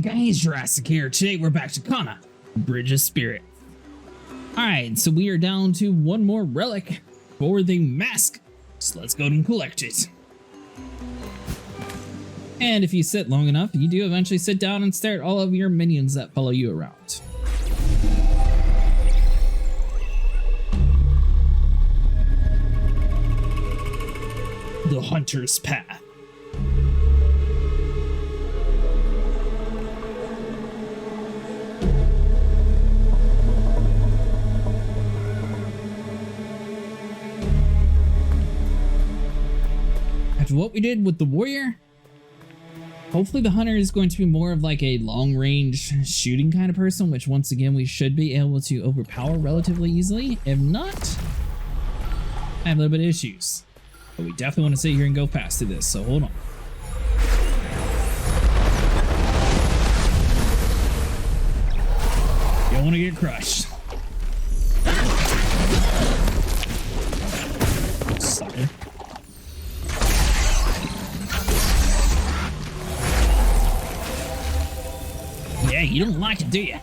guys, Jurassic here. Today we're back to Kana, Bridge of Spirit. Alright, so we are down to one more relic for the mask. So let's go and collect it. And if you sit long enough, you do eventually sit down and stare at all of your minions that follow you around. The Hunter's Path. After what we did with the warrior, hopefully the hunter is going to be more of like a long-range shooting kind of person, which once again we should be able to overpower relatively easily. If not, I have a little bit of issues. But we definitely want to sit here and go fast through this, so hold on. You don't want to get crushed. Sucker. Yeah, you don't like it, do you?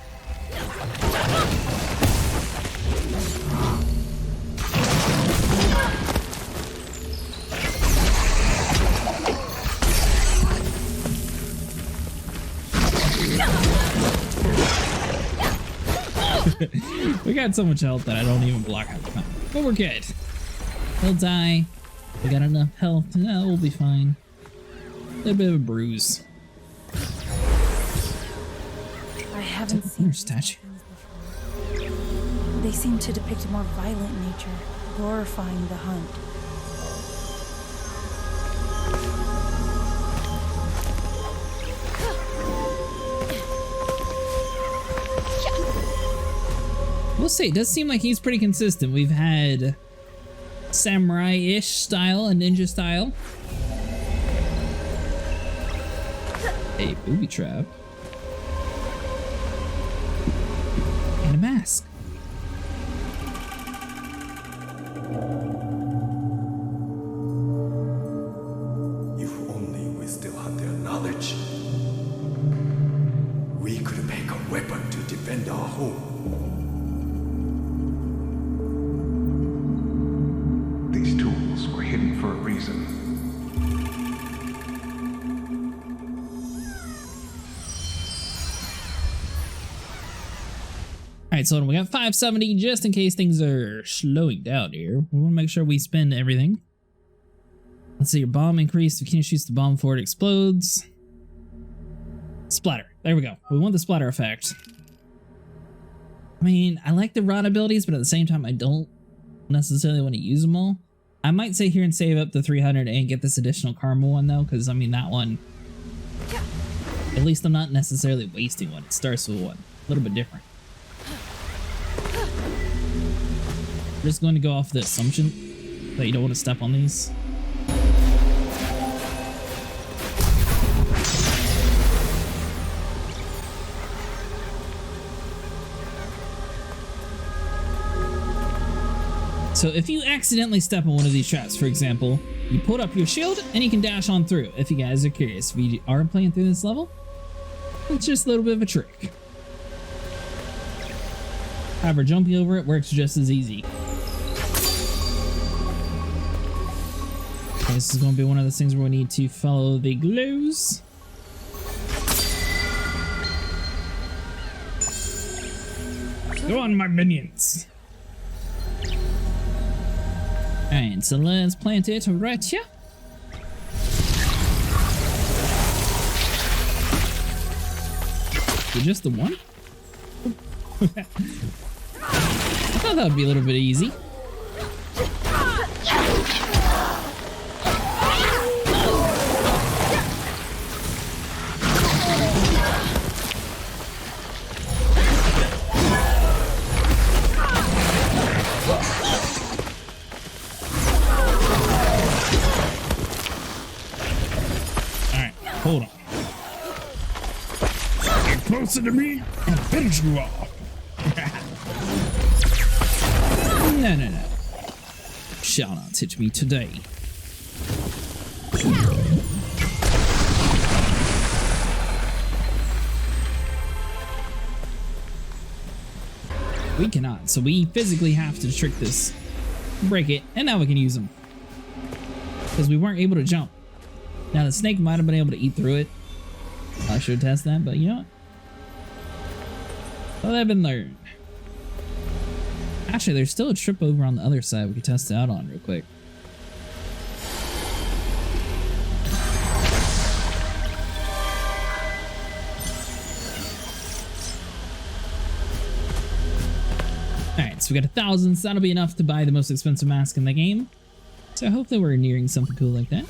We got so much health that I don't even block out the time. But we're good. He'll die. We got enough health. Yeah, we'll be fine. A little bit of a bruise. I haven't seen statue. before. They seem to depict a more violent nature, glorifying the hunt. We'll see. It does seem like he's pretty consistent. We've had samurai-ish style and ninja style. A booby trap. And a mask. If only we still had their knowledge, we could make a weapon to defend our home. These tools were hidden for a reason. Alright, so we got 570 just in case things are slowing down here. We want to make sure we spend everything. Let's see, your bomb increased. If you shoots the bomb before it explodes. Splatter. There we go. We want the splatter effect. I mean, I like the rod abilities, but at the same time, I don't necessarily want to use them all. I might sit here and save up the 300 and get this additional karma one though, because I mean that one, at least I'm not necessarily wasting one. It starts with one, a little bit different. I'm just going to go off the assumption that you don't want to step on these. So if you accidentally step on one of these traps, for example, you put up your shield and you can dash on through. If you guys are curious, if you are playing through this level, it's just a little bit of a trick. However, jumping over it works just as easy. Okay, this is going to be one of those things where we need to follow the glows. Go on, my minions. Alright, so let's plant it right here. Just the one? I thought that would be a little bit easy. Hold on. Get closer to me, I'll finish you off. No. Shall not touch me today. We cannot, so we physically have to trick this, break it, and now we can use them. Because we weren't able to jump. Now the snake might have been able to eat through it. I should test that, but you know what? Well, that been learned. Actually, there's still a trip over on the other side we could test it out on real quick. Alright, so we got 1,000, so that'll be enough to buy the most expensive mask in the game. So hopefully we're nearing something cool like that.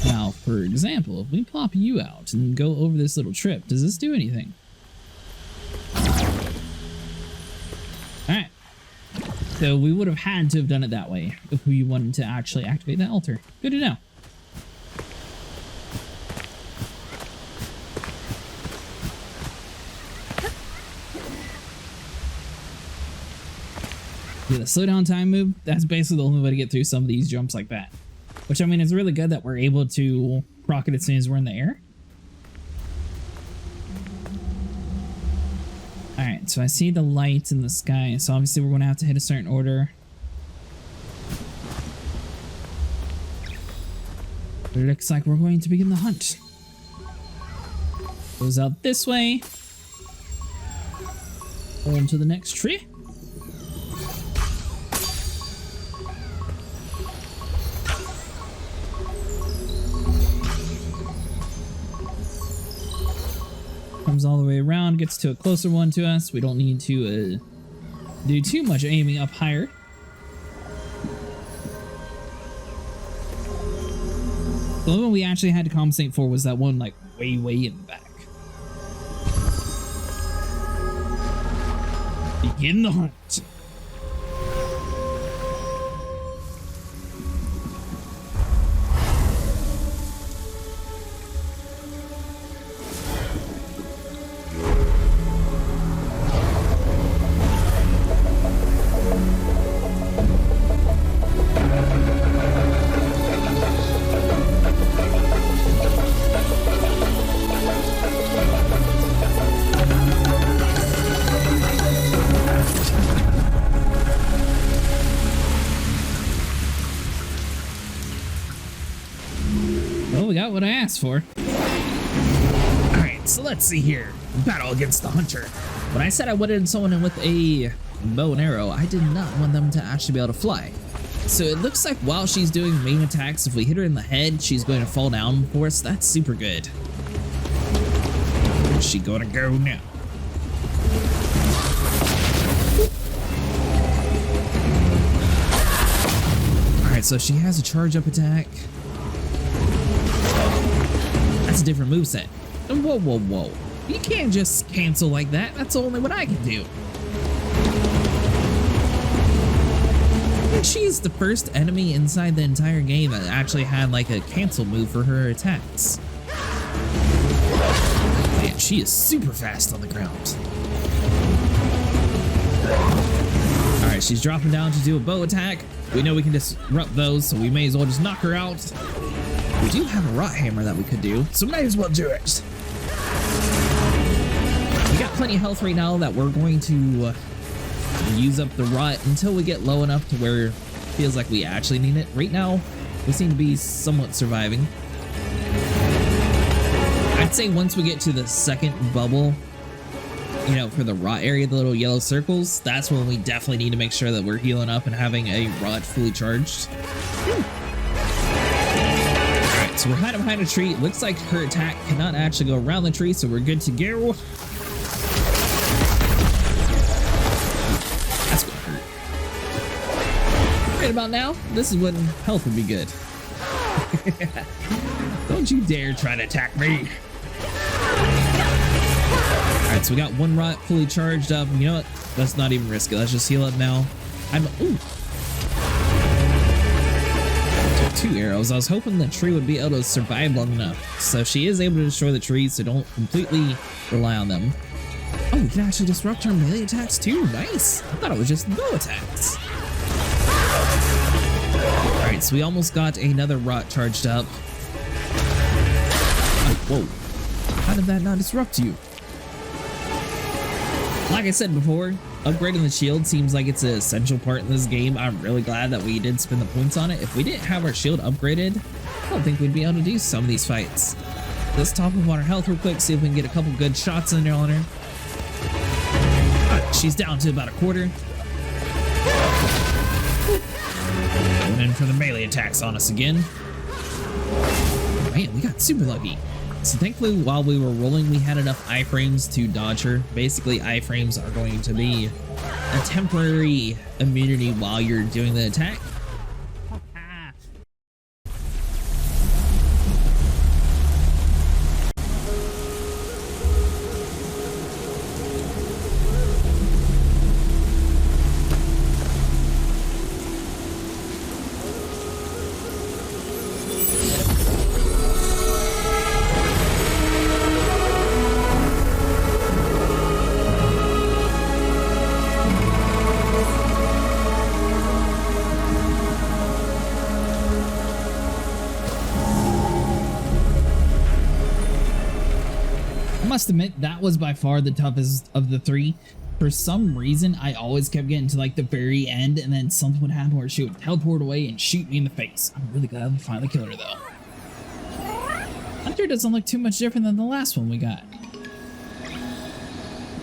Now, for example, if we plop you out and go over this little trip, does this do anything? Alright. So we would have had to have done it that way if we wanted to actually activate that altar. Good to know. Yeah, the slow down time move, that's basically the only way to get through some of these jumps like that. Which, I mean, it's really good that we're able to proc it as soon as we're in the air. Alright, so I see the light in the sky, so obviously we're going to have to hit a certain order. But it looks like we're going to begin the hunt. Goes out this way. On to the next tree. Comes all the way around, gets to a closer one to us. We don't need to do too much aiming up higher. The only one we actually had to compensate for was that one like way in the back. Begin the hunt. We got what I asked for. Alright, so let's see here. Battle against the hunter. When I said I wanted someone in with a bow and arrow, I did not want them to actually be able to fly. So it looks like while she's doing main attacks, if we hit her in the head, she's going to fall down for us. That's super good. Where's she gonna go now? Alright, so she has a charge up attack. That's a different moveset. And whoa. You can't just cancel like that. That's only what I can do. And she's the first enemy inside the entire game that actually had like a cancel move for her attacks. Man, she is super fast on the ground. Alright, she's dropping down to do a bow attack. We know we can disrupt those, so we may as well just knock her out. We do have a rot hammer that we could do, so may as well do it. We got plenty of health right now that we're going to use up the rot until we get low enough to where it feels like we actually need it. Right now, we seem to be somewhat surviving. I'd say once we get to the second bubble, you know, for the rot area, the little yellow circles, that's when we definitely need to make sure that we're healing up and having a rot fully charged. Alright, so we're hiding behind a tree. It looks like her attack cannot actually go around the tree, so we're good to go. That's gonna hurt. Right about now, this is when health would be good. Don't you dare try to attack me. Alright, so we got one rot fully charged up. You know what? Let's not even risk it. Let's just heal up now. Ooh. Took 2 arrows. I was hoping the tree would be able to survive long enough. So she is able to destroy the trees, so don't completely rely on them. Oh, we can actually disrupt her melee attacks too. Nice. I thought it was just bow attacks. Alright, so we almost got another rot charged up. Oh, whoa. How did that not disrupt you? Like I said before, Upgrading the shield seems like it's an essential part in this game. I'm really glad that we did spend the points on it. If we didn't have our shield upgraded, I don't think we'd be able to do some of these fights. Let's top up on our health real quick, see if we can get a couple good shots in there on her. Alright, she's down to about a quarter. Going in for the melee attacks on us again. Man, we got super lucky. So thankfully, while we were rolling, we had enough iframes to dodge her. Basically, iframes are going to be a temporary immunity while you're doing the attack. I must admit, that was by far the toughest of the three. For some reason, I always kept getting to like the very end, and then something would happen where she would teleport away and shoot me in the face. I'm really glad we finally killed her though. Hunter doesn't look too much different than the last one we got.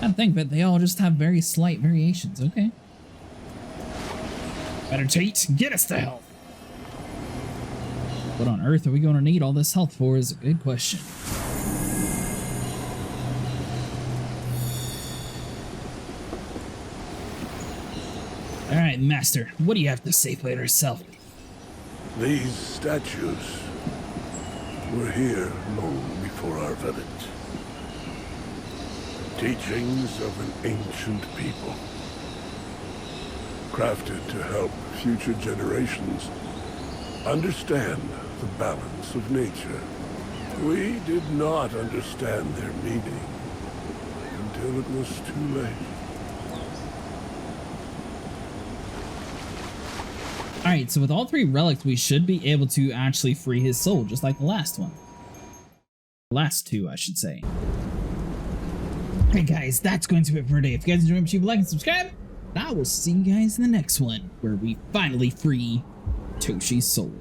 I think that they all just have very slight variations, okay. Better Tate, get us the health. What on earth are we going to need all this health for is a good question. Alright, Master, what do you have to say for yourself? These statues were here long before our village. Teachings of an ancient people, crafted to help future generations understand the balance of nature. We did not understand their meaning until it was too late. Alright, so with all three relics, we should be able to actually free his soul, just like the last one. Last two, I should say. Alright guys, that's going to be it for today. If you guys enjoyed, make sure you like and subscribe. And I will see you guys in the next one, where we finally free Toshi's soul.